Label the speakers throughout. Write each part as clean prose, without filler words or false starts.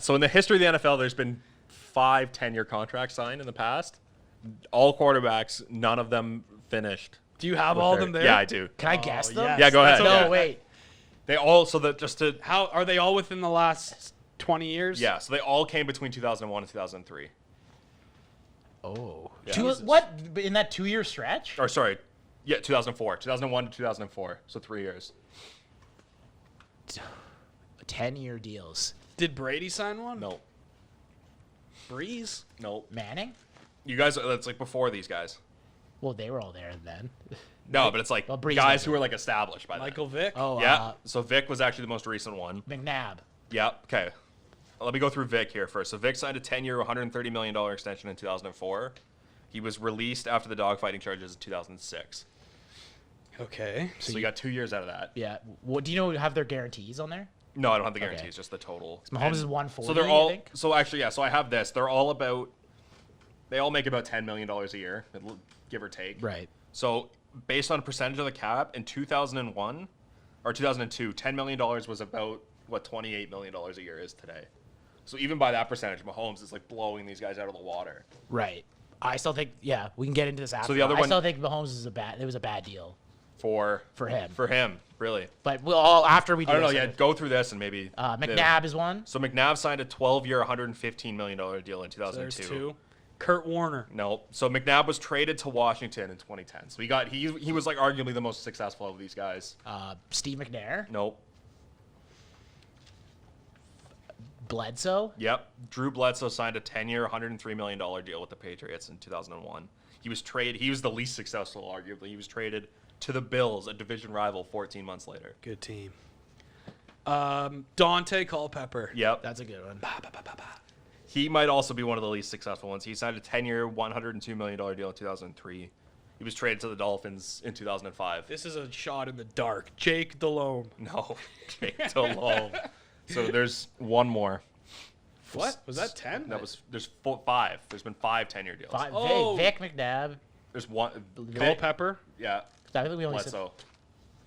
Speaker 1: So in the history of the NFL, there's been 5 10-year contracts signed in the past. All quarterbacks, none of them finished.
Speaker 2: Do you have all of them there?
Speaker 1: Yeah, I do.
Speaker 3: Can I guess them?
Speaker 2: yes.
Speaker 1: Yeah, go ahead.
Speaker 2: That's
Speaker 3: No,
Speaker 2: okay.
Speaker 3: wait.
Speaker 1: They all just to
Speaker 2: How are they all within the last 20 years?
Speaker 1: yeah. So they all came between 2001 and 2003.
Speaker 3: Oh.
Speaker 1: Yeah.
Speaker 3: What? In that 2-year stretch?
Speaker 1: Or sorry, yeah, 2004, 2001 to 2004. So 3 years.
Speaker 3: 10-year deals.
Speaker 2: Did Brady sign one?
Speaker 1: No,
Speaker 2: Breeze?
Speaker 1: no.
Speaker 3: Manning?
Speaker 1: You guys, that's like before these guys.
Speaker 3: Well, they were all there then.
Speaker 1: No, but it's like
Speaker 3: Well, Breeze
Speaker 1: guys
Speaker 3: was
Speaker 1: who were like established by
Speaker 2: Michael Vick?
Speaker 3: Oh,
Speaker 1: Yeah. So Vic was actually the most recent one.
Speaker 3: McNabb.
Speaker 1: Yeah. Okay. Let me go through Vic here first. So Vic signed a 10-year, $130 million extension in 2004. He was released after the dogfighting charges in 2006.
Speaker 2: Okay.
Speaker 1: So you got 2 years out of that.
Speaker 3: Yeah. What do you know? Have their guarantees on there?
Speaker 1: No, I don't have the guarantees, just the total.
Speaker 3: Mahomes is 140.
Speaker 1: So they're all.
Speaker 3: I think.
Speaker 1: So actually, yeah. So I have this. They're all about. They all make about $10 million a year, give or take.
Speaker 3: Right.
Speaker 1: So based on percentage of the cap in 2001 or 2002, $10 million was about what $28 million a year is today. So even by that percentage, Mahomes is like blowing these guys out of the water.
Speaker 3: Right. I still think. Yeah, we can get into this after.
Speaker 1: the other
Speaker 3: I
Speaker 1: one-
Speaker 3: still think Mahomes is It was a bad deal
Speaker 1: For
Speaker 3: him.
Speaker 1: For him, really.
Speaker 3: But we'll all after we do.
Speaker 1: I don't know.
Speaker 3: this,
Speaker 1: Yeah, go through this and maybe.
Speaker 3: McNabb is one.
Speaker 1: So McNabb signed a 12-year, $115 million deal in
Speaker 2: So there's
Speaker 1: 2002.
Speaker 2: 2. Kurt Warner.
Speaker 1: No. So McNabb was traded to Washington in 2010. So he was like arguably the most successful of these guys.
Speaker 3: Steve McNair.
Speaker 1: Nope.
Speaker 3: Bledsoe.
Speaker 1: Yep. Drew Bledsoe signed a 10-year, $103 million deal with the Patriots in 2001. He was the least successful, arguably. He was traded to the Bills, a division rival, 14 months later.
Speaker 2: Good team. Dante Culpepper.
Speaker 1: Yep.
Speaker 3: That's a good one.
Speaker 1: He might also be one of the least successful ones. He signed a 10-year, $102 million deal in 2003. He was traded to the Dolphins in 2005.
Speaker 2: This is a shot in the dark. Jake Delhomme.
Speaker 1: No. Jake Delhomme. So there's one more.
Speaker 2: What? Was that 10?
Speaker 1: There's 5. There's been 5 10-year deals.
Speaker 2: Oh.
Speaker 3: Vic McNabb.
Speaker 1: There's one.
Speaker 2: Culpepper.
Speaker 1: Yeah.
Speaker 3: I think we only said
Speaker 1: Bledsoe.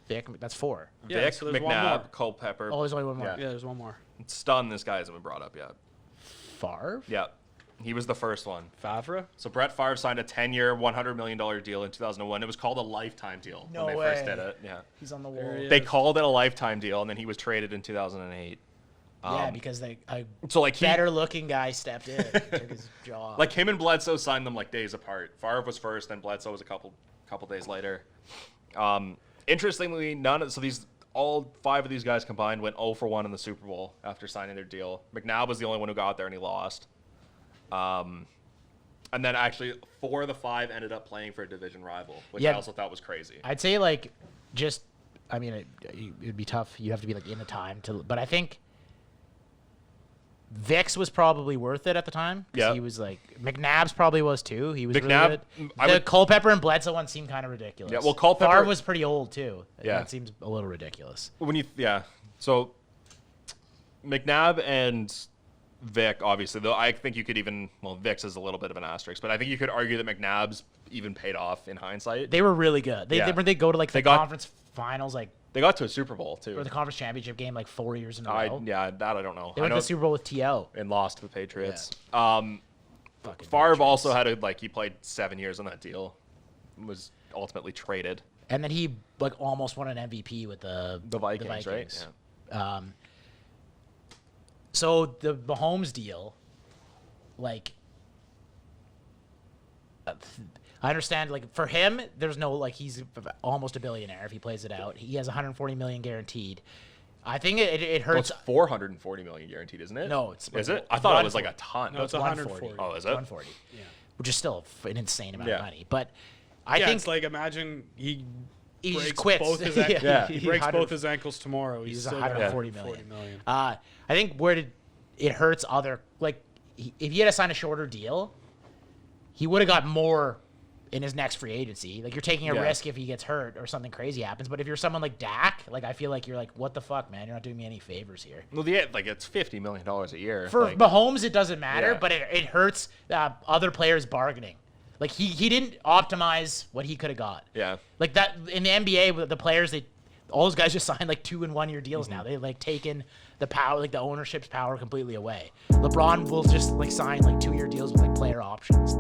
Speaker 3: Vic. That's 4.
Speaker 2: Yeah,
Speaker 1: Vic,
Speaker 2: so there's one more.
Speaker 1: McNabb, Culpepper.
Speaker 3: Oh, there's only one more.
Speaker 1: Yeah.
Speaker 2: Yeah, there's one more.
Speaker 1: Stunned this guy hasn't been brought up yet.
Speaker 3: Favre.
Speaker 1: Yeah. He was the first one.
Speaker 2: Favre.
Speaker 1: So Brett Favre signed a 10-year, $100 million deal in 2001. It was called a lifetime deal
Speaker 3: No
Speaker 1: when they first
Speaker 3: way.
Speaker 1: did it. Yeah.
Speaker 3: He's on the
Speaker 2: There
Speaker 3: wall.
Speaker 2: he is.
Speaker 1: They called it a lifetime deal, and then he was traded in 2008.
Speaker 3: Yeah, because a
Speaker 1: So like
Speaker 3: better looking guy stepped in, and took his job.
Speaker 1: like him and Bledsoe signed them like days apart. Favre was first, then Bledsoe was a couple days later. Interestingly, all 5 of these guys combined went 0 for 1 in the Super Bowl after signing their deal. McNabb was the only one who got there and he lost. And then actually 4 of the 5 ended up playing for a division rival, which
Speaker 3: Yeah.
Speaker 1: I also thought was crazy.
Speaker 3: I'd say it'd be tough. You have to be like in the time but I think Vic's was probably worth it at the time.
Speaker 1: Yeah.
Speaker 3: He was like McNabb's probably was too. He was
Speaker 1: McNabb,
Speaker 3: really
Speaker 1: I
Speaker 3: good. The
Speaker 1: would-
Speaker 3: Culpepper and Bledsoe one seemed kind of ridiculous.
Speaker 1: Yeah, well, Culpepper-
Speaker 3: Favre was pretty old too.
Speaker 1: Yeah.
Speaker 3: That seems a little ridiculous.
Speaker 1: So McNabb and Vic, obviously, though I think you could Vic's is a little bit of an asterisk, but I think you could argue that McNabb's even paid off in hindsight.
Speaker 3: They were really good. They go to like the conference finals, like
Speaker 1: They got to a Super Bowl too.
Speaker 3: or the conference championship game like 4 years in a row.
Speaker 1: That I don't know.
Speaker 3: They
Speaker 1: I
Speaker 3: went
Speaker 1: know
Speaker 3: to the Super Bowl with TL.
Speaker 1: and lost to the Patriots.
Speaker 3: Fucking
Speaker 1: Favre
Speaker 3: Patriots.
Speaker 1: also had he played 7 years on that deal, was ultimately traded.
Speaker 3: And then he almost won an MVP with the
Speaker 1: Vikings, right? Yeah.
Speaker 3: So the Mahomes deal, I understand. For him, there's no he's almost a billionaire if he plays it out. He has 140 million guaranteed. I think it
Speaker 1: Well,
Speaker 3: hurts.
Speaker 1: it's 440 million guaranteed, isn't it?
Speaker 3: No, it's
Speaker 1: is it? I thought it was like a
Speaker 3: 140.
Speaker 1: ton.
Speaker 2: No, it's 140.
Speaker 1: Oh, is it?
Speaker 3: 140.
Speaker 2: Yeah.
Speaker 3: Which is still an insane amount
Speaker 1: Yeah.
Speaker 3: of money. But I
Speaker 2: Yeah,
Speaker 3: think
Speaker 2: it's like imagine he
Speaker 3: just
Speaker 2: breaks
Speaker 3: quits.
Speaker 2: both his
Speaker 3: Yeah.
Speaker 2: he breaks
Speaker 3: 100
Speaker 2: both his ankles tomorrow.
Speaker 3: He's
Speaker 2: still got
Speaker 3: 140
Speaker 2: 140
Speaker 3: million.
Speaker 2: million.
Speaker 3: I think it hurts other if he had to sign a shorter deal, he would have got more in his next free agency. You're taking a
Speaker 1: Yeah.
Speaker 3: risk if he gets hurt or something crazy happens. But if you're someone like Dak, I feel like you're what the fuck, man? You're not doing me any favors here.
Speaker 1: Well, yeah, it's $50 million a year.
Speaker 3: For Mahomes, it doesn't matter,
Speaker 1: Yeah.
Speaker 3: but it hurts other players bargaining. He didn't optimize what he could have got.
Speaker 1: Yeah.
Speaker 3: That in the NBA, the players all those guys just signed 2 and 1 year deals now. They've taken the power, like the ownership's power completely away. LeBron will just like sign like 2-year deals with like player options.